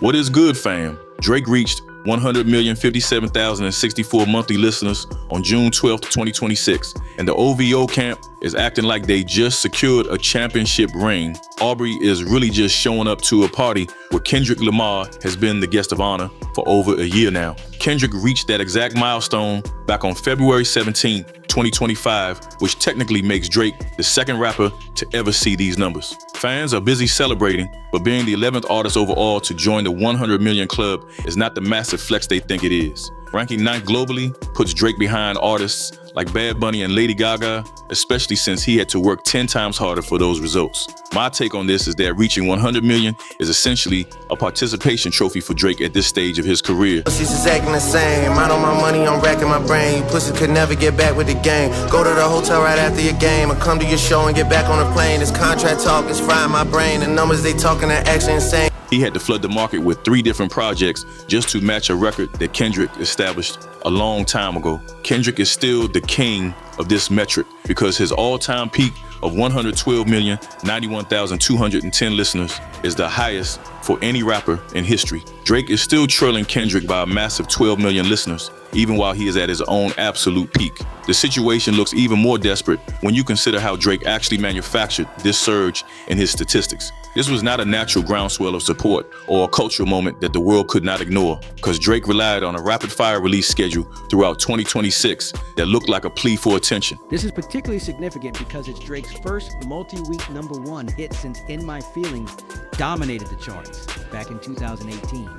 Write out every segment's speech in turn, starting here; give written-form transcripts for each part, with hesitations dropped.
What is good, fam? Drake reached 100,057,064 monthly listeners on June 12th, 2026, and the OVO camp is acting like they just secured a championship ring. Aubrey is really just showing up to a party where Kendrick Lamar has been the guest of honor for over a year now. Kendrick reached that exact milestone back on February 17th, 2025, which technically makes Drake the second rapper to ever see these numbers. Fans are busy celebrating, but being the 11th artist overall to join the 100 million club is not the massive flex they think it is. Ranking 9th globally puts Drake behind artists like Bad Bunny and Lady Gaga, especially since he had to work 10 times harder for those results. My take on this is that reaching 100 million is essentially a participation trophy for Drake at this stage of his career. Pussies is acting the same. I know my money, I'm racking my brain. You pussy could never get back with the game. Go to the hotel right after your game, or come to your show and get back on the plane. This contract talk is frying my brain. The numbers they talking are actually insane. He had to flood the market with 3 different projects just to match a record that Kendrick established a long time ago. Kendrick is still the king of this metric because his all-time peak of 112,091,210 listeners is the highest for any rapper in history. Drake is still trailing Kendrick by a massive 12 million listeners, even while he is at his own absolute peak. The situation looks even more desperate when you consider how Drake actually manufactured this surge in his statistics. This was not a natural groundswell of support or a cultural moment that the world could not ignore, because Drake relied on a rapid-fire release schedule throughout 2026 that looked like a plea for attention. This is particularly significant because it's Drake's first multi-week #1 hit since In My Feelings dominated the charts back in 2018.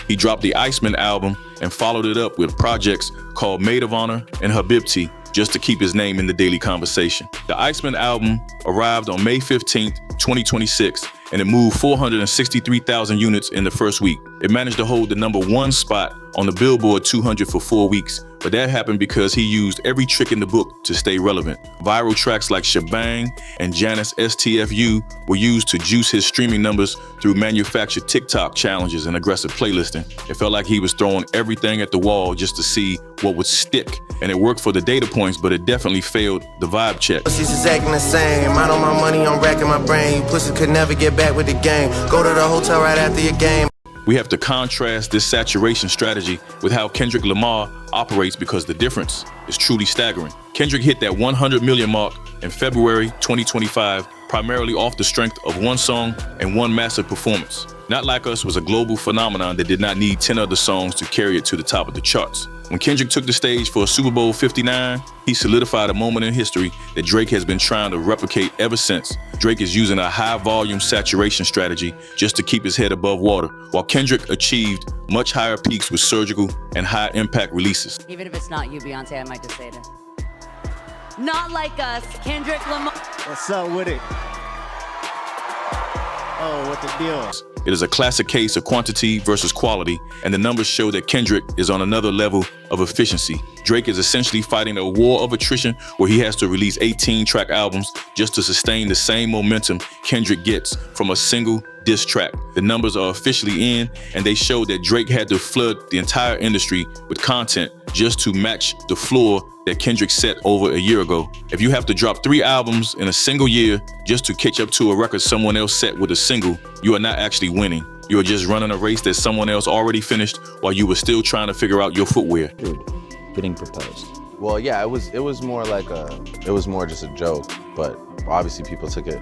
He dropped the ICEMAN album and followed it up with projects called Maid of Honour and Habibti, just to keep his name in the daily conversation. The ICEMAN album arrived on May 15th, 2026, and it moved 463,000 units in the first week. It managed to hold the #1 spot on the Billboard 200 for 4 weeks, but that happened because he used every trick in the book to stay relevant. Viral tracks like Shebang and Janice STFU were used to juice his streaming numbers through manufactured TikTok challenges and aggressive playlisting. It felt like he was throwing everything at the wall just to see what would stick, and it worked for the data points, but it definitely failed the vibe check. Pussies is acting the same. I know my money, I'm racking my brain. You pussy could never get back with the game. Go to the hotel right after your game. We have to contrast this saturation strategy with how Kendrick Lamar operates because the difference is truly staggering. Kendrick hit that 100 million mark in February 2025, primarily off the strength of one song and one massive performance. Not Like Us was a global phenomenon that did not need 10 other songs to carry it to the top of the charts. When Kendrick took the stage for Super Bowl 59, he solidified a moment in history that Drake has been trying to replicate ever since. Drake is using a high-volume saturation strategy just to keep his head above water, while Kendrick achieved much higher peaks with surgical and high-impact releases. Even if it's not you, Beyonce, I might just say this. Not Like Us, Kendrick Lamar. What's up with it? Oh, what the deal? It is a classic case of quantity versus quality, and the numbers show that Kendrick is on another level of efficiency. Drake is essentially fighting a war of attrition where he has to release 18-track albums just to sustain the same momentum Kendrick gets from a single diss track. The numbers are officially in, and they show that Drake had to flood the entire industry with content just to match the floor that Kendrick set over a year ago. If you have to drop 3 albums in a single year just to catch up to a record someone else set with a single, you are not actually winning. You are just running a race that someone else already finished while you were still trying to figure out your footwear. Getting proposed. Well, yeah, it was more like it was more just a joke, but obviously people took it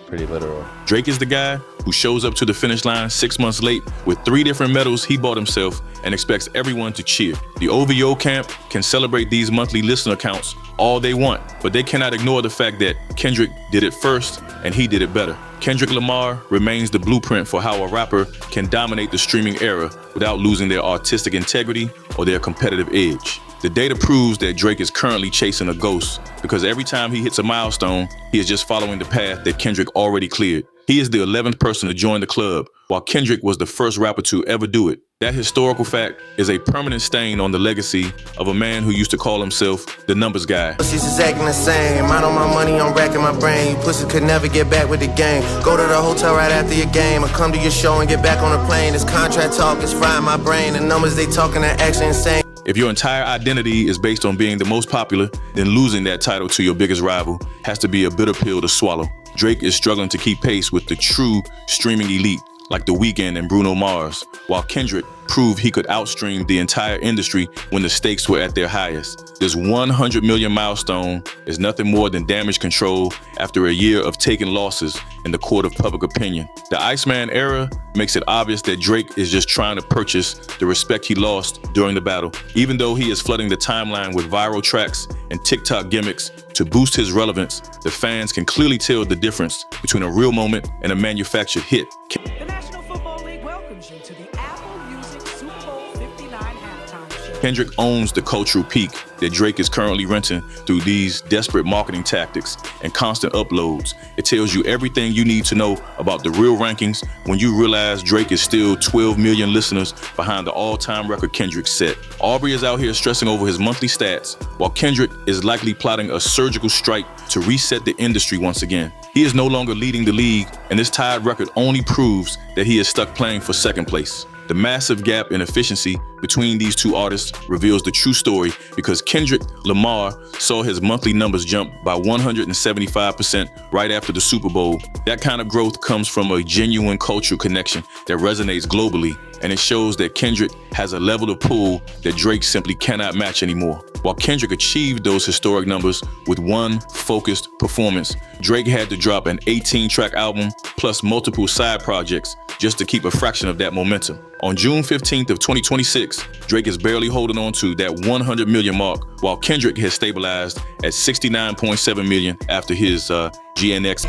pretty literal. Drake is the guy who shows up to the finish line 6 months late with 3 different medals he bought himself and expects everyone to cheer. The OVO camp can celebrate these monthly listener counts all they want, but they cannot ignore the fact that Kendrick did it first and he did it better. Kendrick Lamar remains the blueprint for how a rapper can dominate the streaming era without losing their artistic integrity or their competitive edge. The data proves that Drake is currently chasing a ghost because every time he hits a milestone, he is just following the path that Kendrick already cleared. He is the 11th person to join the club, while Kendrick was the first rapper to ever do it. That historical fact is a permanent stain on the legacy of a man who used to call himself the numbers guy. Pussies is acting the same. I know my money, I'm racking my brain. You pussy could never get back with the game. Go to the hotel right after your game, or come to your show and get back on the plane. This contract talk is frying my brain. The numbers they talking are actually insane. If your entire identity is based on being the most popular, then losing that title to your biggest rival has to be a bitter pill to swallow. Drake is struggling to keep pace with the true streaming elite. like The Weeknd and Bruno Mars, while Kendrick proved he could outstream the entire industry when the stakes were at their highest. This 100 million milestone is nothing more than damage control after a year of taking losses in the court of public opinion. The ICEMAN era makes it obvious that Drake is just trying to purchase the respect he lost during the battle. Even though he is flooding the timeline with viral tracks and TikTok gimmicks to boost his relevance, the fans can clearly tell the difference between a real moment and a manufactured hit. The National Football League welcomes you to the Apple Music Super Bowl 59 halftime show. Kendrick owns the cultural peak that Drake is currently renting through these desperate marketing tactics and constant uploads. It tells you everything you need to know about the real rankings when you realize Drake is still 12 million listeners behind the all-time record Kendrick set. Aubrey is out here stressing over his monthly stats, while Kendrick is likely plotting a surgical strike to reset the industry once again. He is no longer leading the league, and this tied record only proves that he is stuck playing for second place. The massive gap in efficiency between these two artists reveals the true story because Kendrick Lamar saw his monthly numbers jump by 175% right after the Super Bowl. That kind of growth comes from a genuine cultural connection that resonates globally, and it shows that Kendrick has a level of pull that Drake simply cannot match anymore. While Kendrick achieved those historic numbers with one focused performance, Drake had to drop an 18-track album plus multiple side projects just to keep a fraction of that momentum. On June 15th of 2026, Drake is barely holding on to that 100 million mark, while Kendrick has stabilized at 69.7 million after his GNX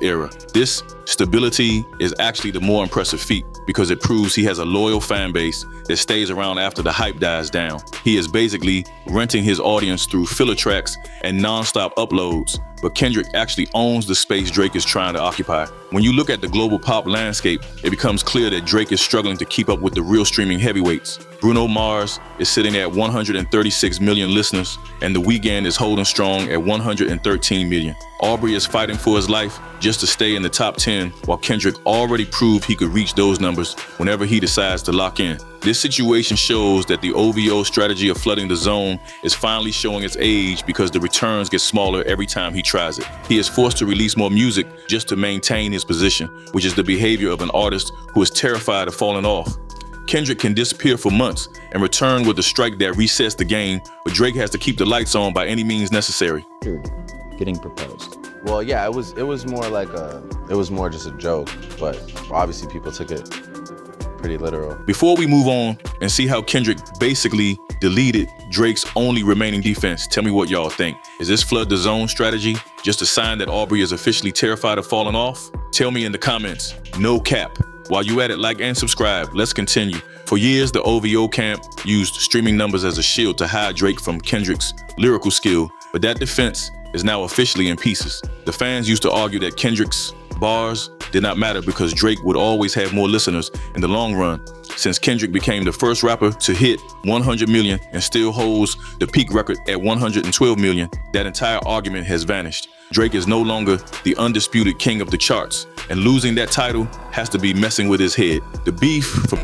era. This stability is actually the more impressive feat because it proves he has a loyal fan base that stays around after the hype dies down. He is basically renting his audience through filler tracks and non-stop uploads, but Kendrick actually owns the space Drake is trying to occupy. When you look at the global pop landscape, it becomes clear that Drake is struggling to keep up with the real streaming heavyweights. Bruno Mars is sitting at 136 million listeners, and The Weeknd is holding strong at 113 million. Aubrey is fighting for his life just to stay in the top 10, while Kendrick already proved he could reach those numbers whenever he decides to lock in. This situation shows that the OVO strategy of flooding the zone is finally showing its age because the returns get smaller every time he tries it. He is forced to release more music just to maintain his position, which is the behavior of an artist who is terrified of falling off. Kendrick can disappear for months and return with a strike that resets the game, but Drake has to keep the lights on by any means necessary. Getting proposed. Well, yeah, it was more just a joke, but obviously people took it pretty literal. Before we move on and see how Kendrick basically deleted Drake's only remaining defense, tell me what y'all think. Is this flood the zone strategy just a sign that Aubrey is officially terrified of falling off? Tell me in the comments. No cap. While you at it, like and subscribe. Let's continue. For years, the OVO camp used streaming numbers as a shield to hide Drake from Kendrick's lyrical skill, but that defense is now officially in pieces. The fans used to argue that Kendrick's bars did not matter because Drake would always have more listeners in the long run. Since Kendrick became the first rapper to hit 100 million and still holds the peak record at 112 million, that entire argument has vanished. Drake is no longer the undisputed king of the charts, and losing that title has to be messing with his head. The beef from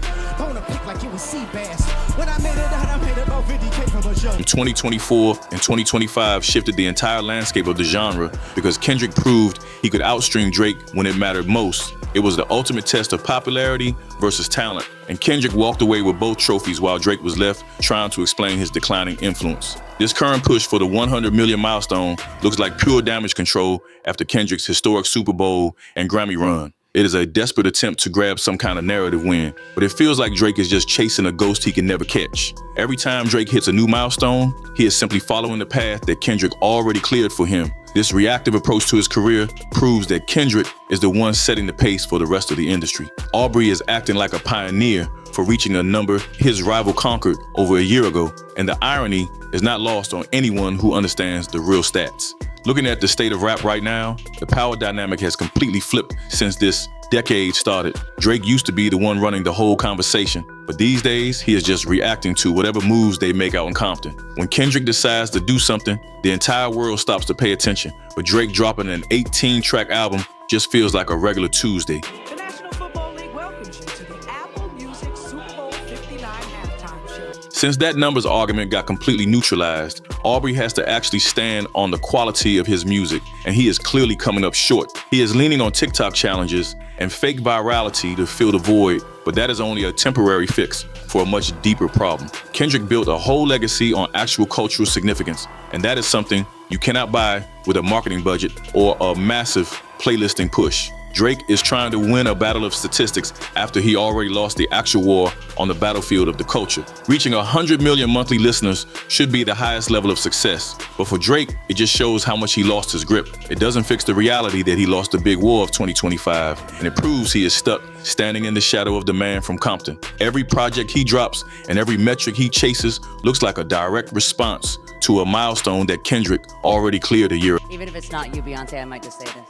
2024 and 2025 shifted the entire landscape of the genre because Kendrick proved he could outstream Drake when it mattered most. It was the ultimate test of popularity versus talent, and Kendrick walked away with both trophies while Drake was left trying to explain his declining influence. This current push for the 100 million milestone looks like pure damage control after Kendrick's historic Super Bowl and Grammy run. It is a desperate attempt to grab some kind of narrative win, but it feels like Drake is just chasing a ghost he can never catch. Every time Drake hits a new milestone, he is simply following the path that Kendrick already cleared for him. This reactive approach to his career proves that Kendrick is the one setting the pace for the rest of the industry. Aubrey is acting like a pioneer for reaching a number his rival conquered over a year ago, and the irony is not lost on anyone who understands the real stats. Looking at the state of rap right now, the power dynamic has completely flipped since this decade started. Drake used to be the one running the whole conversation, but these days he is just reacting to whatever moves they make out in Compton. When Kendrick decides to do something, the entire world stops to pay attention, but Drake dropping an 18-track album just feels like a regular Tuesday. The National Football League welcomes you to the Apple Music Super Bowl 59 halftime show. Since that numbers argument got completely neutralized, Aubrey has to actually stand on the quality of his music, and he is clearly coming up short. He is leaning on TikTok challenges and fake virality to fill the void, but that is only a temporary fix for a much deeper problem. Kendrick built a whole legacy on actual cultural significance, and that is something you cannot buy with a marketing budget or a massive playlisting push. Drake is trying to win a battle of statistics after he already lost the actual war on the battlefield of the culture. Reaching 100 million monthly listeners should be the highest level of success, but for Drake, it just shows how much he lost his grip. It doesn't fix the reality that he lost the big war of 2025, and it proves he is stuck standing in the shadow of the man from Compton. Every project he drops and every metric he chases looks like a direct response to a milestone that Kendrick already cleared a year ago. Even if it's not you, Beyonce, I might just say this.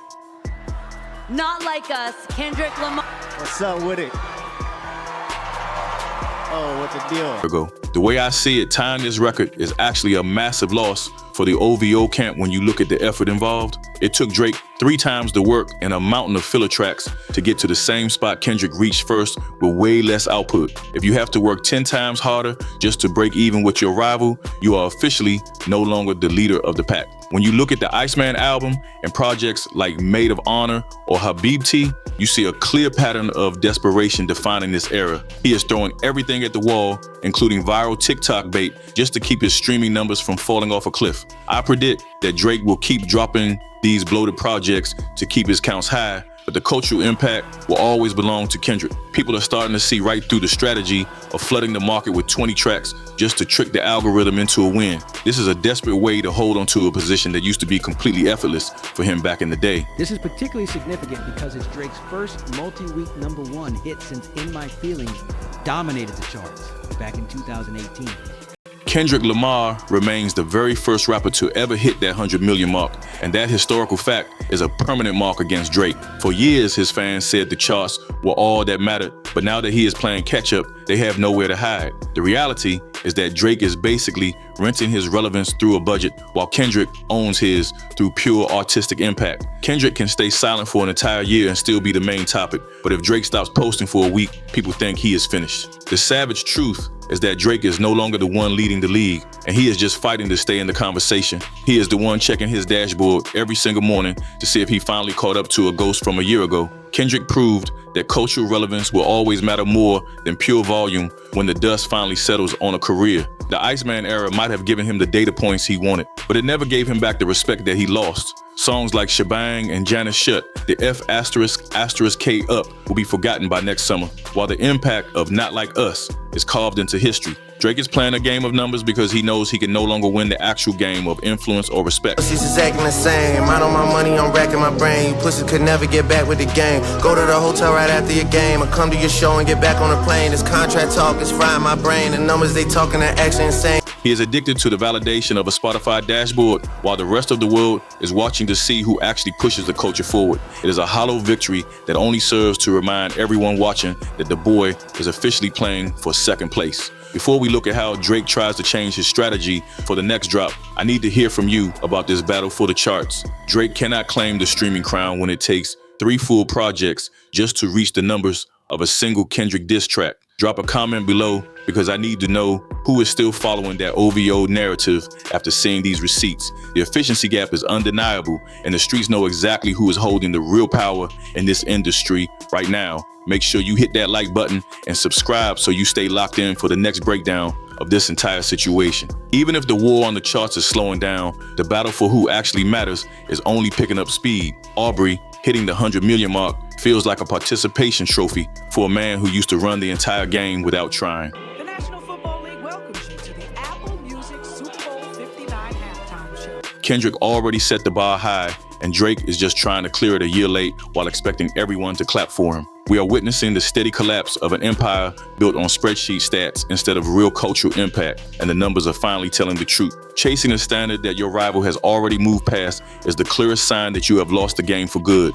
Not like us, Kendrick Lamar. What's up with it? Oh, what the deal? The way I see it, tying this record is actually a massive loss for the OVO camp when you look at the effort involved. It took Drake 3 times the work and a mountain of filler tracks to get to the same spot Kendrick reached first with way less output. If you have to work 10 times harder just to break even with your rival, you are officially no longer the leader of the pack. When you look at the ICEMAN album and projects like Maid of Honour or Habibti, you see a clear pattern of desperation defining this era. He is throwing everything at the wall, including viral TikTok bait, just to keep his streaming numbers from falling off a cliff. I predict that Drake will keep dropping these bloated projects to keep his counts high, but the cultural impact will always belong to Kendrick. People are starting to see right through the strategy of flooding the market with 20 tracks just to trick the algorithm into a win. This is a desperate way to hold onto a position that used to be completely effortless for him back in the day. This is particularly significant because it's Drake's first multi-week #1 hit since In My Feelings dominated the charts back in 2018. Kendrick Lamar remains the very first rapper to ever hit that 100 million mark, and that historical fact is a permanent mark against Drake. For years, his fans said the charts were all that mattered, but now that he is playing catch-up, they have nowhere to hide. The reality is that Drake is basically renting his relevance through a budget, while Kendrick owns his through pure artistic impact. Kendrick can stay silent for an entire year and still be the main topic, but if Drake stops posting for a week, people think he is finished. The savage truth is that Drake is no longer the one leading the league, and he is just fighting to stay in the conversation. He is the one checking his dashboard every single morning to see if he finally caught up to a ghost from a year ago. Kendrick proved that cultural relevance will always matter more than pure volume when the dust finally settles on a career. The ICEMAN era might have given him the data points he wanted, but it never gave him back the respect that he lost. Songs like Shebang and Janice Shut, the F***K up will be forgotten by next summer, while the impact of Not Like Us is carved into history. Drake is playing a game of numbers because he knows he can no longer win the actual game of influence or respect. She's just acting the same. I know my money, I'm racking my brain. You pussy could never get back with the game. Go to the hotel right after your game, or come to your show and get back on the plane. This contract talk is frying my brain. The numbers they talking are actually insane. He is addicted to the validation of a Spotify dashboard, while the rest of the world is watching to see who actually pushes the culture forward. It is a hollow victory that only serves to remind everyone watching that the boy is officially playing for second place. Before we look at how Drake tries to change his strategy for the next drop, I need to hear from you about this battle for the charts. Drake cannot claim the streaming crown when it takes 3 full projects just to reach the numbers of a single Kendrick diss track. Drop a comment below because I need to know who is still following that OVO narrative after seeing these receipts. The efficiency gap is undeniable, and the streets know exactly who is holding the real power in this industry right now. Make sure you hit that like button and subscribe so you stay locked in for the next breakdown of this entire situation. Even if the war on the charts is slowing down, the battle for who actually matters is only picking up speed. Aubrey hitting the 100 million mark feels like a participation trophy for a man who used to run the entire game without trying. The National Football League welcomes you to the Apple Music Super Bowl 59 halftime show. Kendrick already set the bar high, and Drake is just trying to clear it a year late while expecting everyone to clap for him. We are witnessing the steady collapse of an empire built on spreadsheet stats instead of real cultural impact, and the numbers are finally telling the truth. Chasing a standard that your rival has already moved past is the clearest sign that you have lost the game for good.